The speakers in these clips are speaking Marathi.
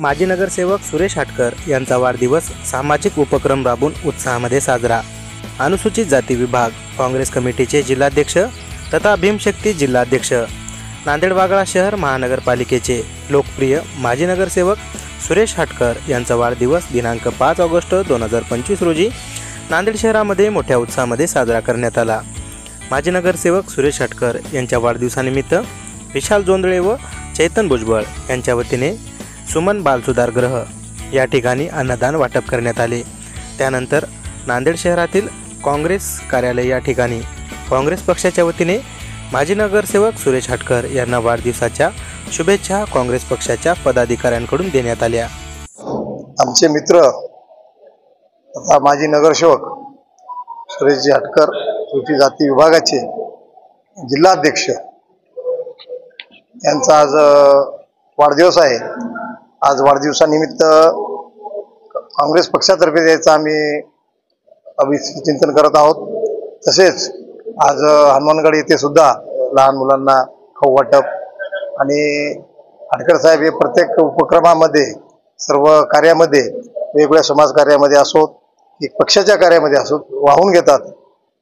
माजी नगरसेवक सुरेश हाटकर यांचा वाढदिवस सामाजिक उपक्रम राबवून उत्साहामध्ये साजरा। अनुसूचित जाती विभाग काँग्रेस कमिटीचे जिल्हाध्यक्ष तथा भीमशक्ती जिल्हाध्यक्ष, नांदेड वागळा शहर महानगरपालिकेचे लोकप्रिय माजी नगरसेवक सुरेश हाटकर यांचा वाढदिवस दिनांक 5 ऑगस्ट 2025 रोजी नांदेड शहरामध्ये मोठ्या उत्साहामध्ये साजरा करण्यात आला। माजी नगरसेवक सुरेश हाटकर यांच्या वाढदिवसानिमित्त विशाल जोंधळे व चैतन भुजबळ यांच्या वतीने सुमन बालसुधार गृह या ठिकाणी अन्नदान वाटप करण्यात आले। त्यानंतर नांदेड शहरातील काँग्रेस कार्यालय या ठिकाणी काँग्रेस पक्षाच्या वतीने माजी नगरसेवक सुरेश हाटकर यांना वाढदिवसाच्या शुभेच्छा काँग्रेस पक्षाच्या पदाधिकाऱ्यांकडून देण्यात आल्या। आमचे मित्र तथा माजी नगरसेवक सुरेश हाटकर अनुसूचित जाती विभागाचे जिल्हाध्यक्ष यांचा आज वाढदिवस आहे। आज वाढदिवसानिमित्त काँग्रेस पक्षातर्फे द्यायचं आम्ही अभिचिंतन करत आहोत। तसेच आज हनुमानगड येथे सुद्धा लहान मुलांना खाऊ वाटप आणि हाटकर साहेब हे प्रत्येक उपक्रमामध्ये सर्व कार्यामध्ये वेगवेगळ्या समाज कार्यामध्ये असोत की पक्षाच्या कार्यामध्ये असोत वाहून घेतात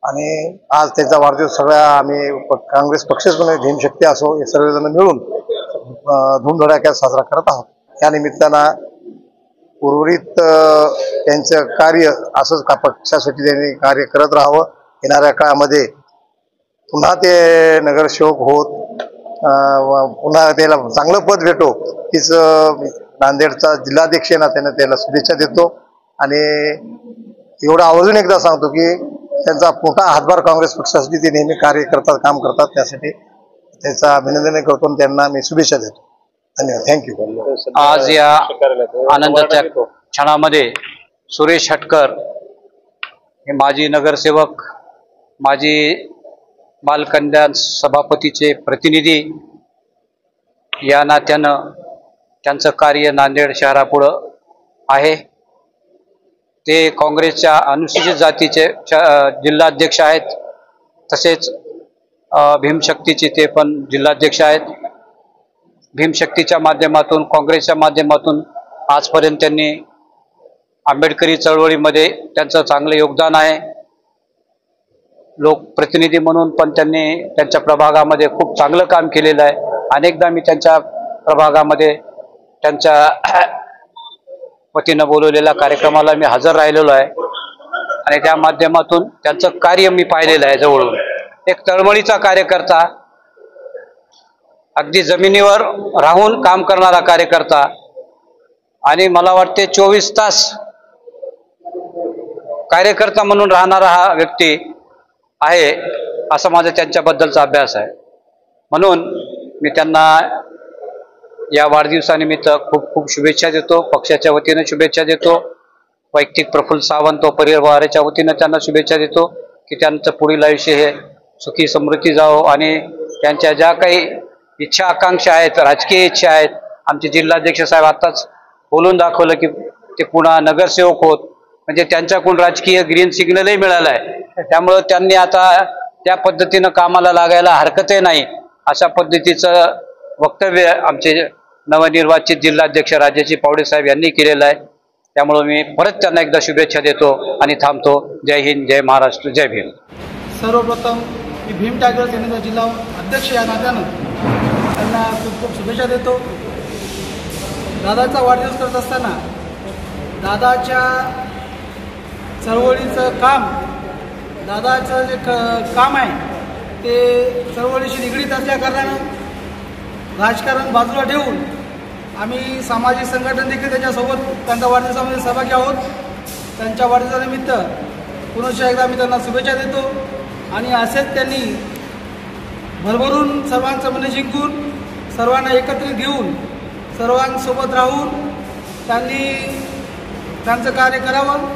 आणि आज त्यांचा वाढदिवस सगळ्या आम्ही काँग्रेस पक्षच म्हणून भीमशक्ती असो हे सर्वजण मिळून धूमधडाक्यात साजरा करत आहोत। या निमित्तानं उर्वरित त्यांचं कार्य असंच पक्षासाठी त्यांनी कार्य करत राहावं। येणाऱ्या काळामध्ये पुन्हा ते नगरसेवक होत पुन्हा त्याला चांगलं पद भेटो हीच नांदेडचा जिल्हाध्यक्ष ना त्याला शुभेच्छा देतो आणि एवढं आवर्जून एकदा सांगतो की त्यांचा मोठा हातभार काँग्रेस पक्षासाठी ते नेहमी कार्य करतात, काम करतात, त्यासाठी त्याचं अभिनंदन करतो आणि त्यांना मी शुभेच्छा देतो। धन्यवाद, थँक्यू। आज या आनंदाच्या क्षणामध्ये सुरेश हाटकर हे माजी नगरसेवक, माजी बालकल्याण सभापतीचे प्रतिनिधी या नात्यानं त्यांचं कार्य नांदेड शहरापुढं आहे। ते काँग्रेसच्या अनुसूचित जातीचे जिल्हाध्यक्ष आहेत, तसेच भीमशक्तीचे ते पण जिल्हाध्यक्ष आहेत। भीमशक्तीच्या माध्यमातून काँग्रेसच्या माध्यमातून आजपर्यंत त्यांनी आंबेडकरी चळवळीमध्ये त्यांचं चांगलं योगदान आहे। लोकप्रतिनिधी म्हणून पण त्यांनी त्यांच्या प्रभागामध्ये खूप चांगलं काम केलेलं आहे। अनेकदा मी त्यांच्या प्रभागामध्ये त्यांच्या वतीनं बोलवलेल्या कार्यक्रमाला मी हजर राहिलेलो आहे आणि त्या माध्यमातून त्यांचं कार्य मी पाहिलेलं आहे जवळून। एक तळमळीचा कार्यकर्ता, अगदी जमिनीवर राहून काम करणारा कार्यकर्ता आणि मला वाटते 24 तास कार्यकर्ता म्हणून राहणारा हा व्यक्ती आहे असा माझा त्यांच्याबद्दलचा अभ्यास आहे। म्हणून मी त्यांना या वाढदिवसानिमित्त खूप खूप शुभेच्छा देतो, पक्षाच्या वतीनं शुभेच्छा देतो, वैयक्तिक प्रफुल्ल सावंत व परिवाराच्या वतीनं त्यांना शुभेच्छा देतो की त्यांचं पुढील आयुष्य हे सुखी समृद्धी जावो आणि त्यांच्या ज्या काही इच्छा आकांक्षा आहेत, राजकीय इच्छा आहेत, आमचे जिल्हाध्यक्ष साहेब आत्ताच बोलून दाखवलं की ते पुन्हा नगरसेवक होत, म्हणजे त्यांच्याकडून राजकीय ग्रीन सिग्नलही मिळाला आहे। त्यामुळं त्यांनी आता त्या पद्धतीनं कामाला लागायला हरकतही नाही अशा पद्धतीचं वक्तव्य आमचे नवनिर्वाचित जिल्हाध्यक्ष राजाजी पावडे साहेब यांनी केलेलं आहे। त्यामुळे मी परत त्यांना एकदा शुभेच्छा देतो आणि थांबतो। जय हिंद, जय महाराष्ट्र, जय भीम। सर्वप्रथम मी भीम टायगर सेनेचा जिल्हा अध्यक्ष या नात्यानं त्यांना खूप खूप शुभेच्छा देतो। दादाचा वाढदिवस करत असताना दादाच्या चळवळीचं काम, दादाचं जे काम आहे ते चळवळीशी निगडीत असल्याकारणानं राजकारण बाजूला ठेवून आम्ही सामाजिक संघटन देखील त्याच्यासोबत त्यांच्या वाढदिवसामध्ये सहभागी आहोत। त्यांच्या वाढदिवसानिमित्त पुनश्च एकदा मी त्यांना शुभेच्छा देतो आणि असेच त्यांनी भरभरून सर्वांचं मन जिंकून सर्वांना एकत्रित घेऊन सर्वांसोबत राहून त्यांनी त्यांचं कार्य करावं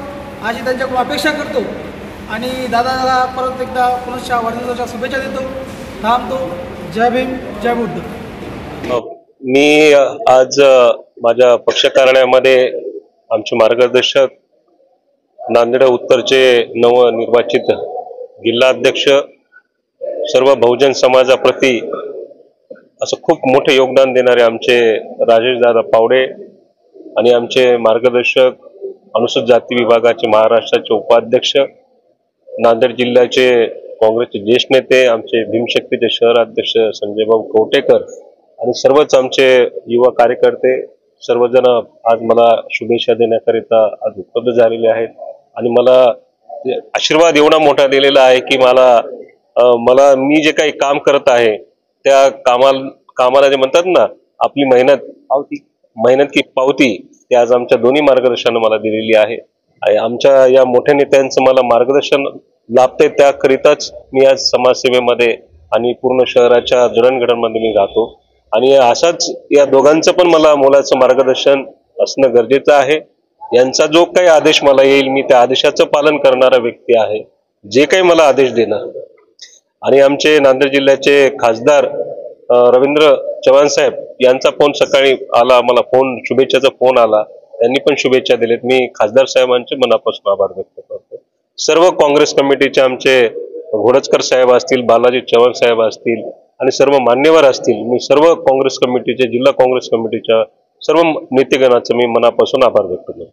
अशी त्यांच्याकडून अपेक्षा करतो आणि दादाला परत एकदा पुनश्च वाढदिवसाच्या शुभेच्छा देतो। थांबतो। जय भीम, जय बुद्ध। मी आज माझ्या पक्ष कार्यालयामध्ये आमचे मार्गदर्शक नांदेड उत्तरचे नवनिर्वाचित जिल्हाध्यक्ष सर्व बहुजन समाजाप्रती असं खूप मोठे योगदान देणारे आमचे राजेश दादा पावडे आणि आमचे मार्गदर्शक अनुसूचित जाती विभागाचे महाराष्ट्राचे उपाध्यक्ष, नांदेड जिल्ह्याचे काँग्रेसचे ज्येष्ठ नेते, आमचे भीमशक्तीचे शहराध्यक्ष संजय भाऊ कवटेकर आणि सर्वच आमचे युवा कार्यकर्ते सर्वजण आज मला शुभेच्छा देण्याकरिता आज उपलब्ध झालेले आहेत आणि मला आशीर्वाद एवढा मोठा दिलेला आहे की मला मी जे काही काम करत आहे त्या कामाला जे म्हणतात ना, आपली मेहनत की पावती ती आज आमच्या दोन्ही मार्गदर्शनानं मला दिलेली आहे. आमच्या या मोठ्या नेत्यांचं मला मार्गदर्शन लाभते, त्याकरिताच मी आज समाजसेवेमध्ये आणि पूर्ण शहराच्या जडणघडणमध्ये मी राहतो आणि असाच या दोघांचं पण मला मोलाचं मार्गदर्शन असणं गरजेचं आहे. यांचा जो काही आदेश मला येईल मी त्या आदेशाचं पालन करणारा व्यक्ती आहे, जे काही मला आदेश देणार. आणि आमचे नांदेड जिल्ह्याचे खासदार रवींद्र चव्हाण साहेब यांचा फोन सकाळी आला, मला शुभेच्छाचा फोन आला, त्यांनी पण शुभेच्छा दिलेत. मी खासदार साहेबांचे मनापासून आभार व्यक्त करतो. सर्व काँग्रेस कमिटीचे आमचे घोडचकर साहेब असतील, बालाजी चव्हाण साहेब असतील आणि सर्व मान्यवर असतील, मी सर्व काँग्रेस कमिटीचे, जिल्हा काँग्रेस कमिटीच्या सर्व नेतेगणाचं मी मनापासून आभार व्यक्त करतो.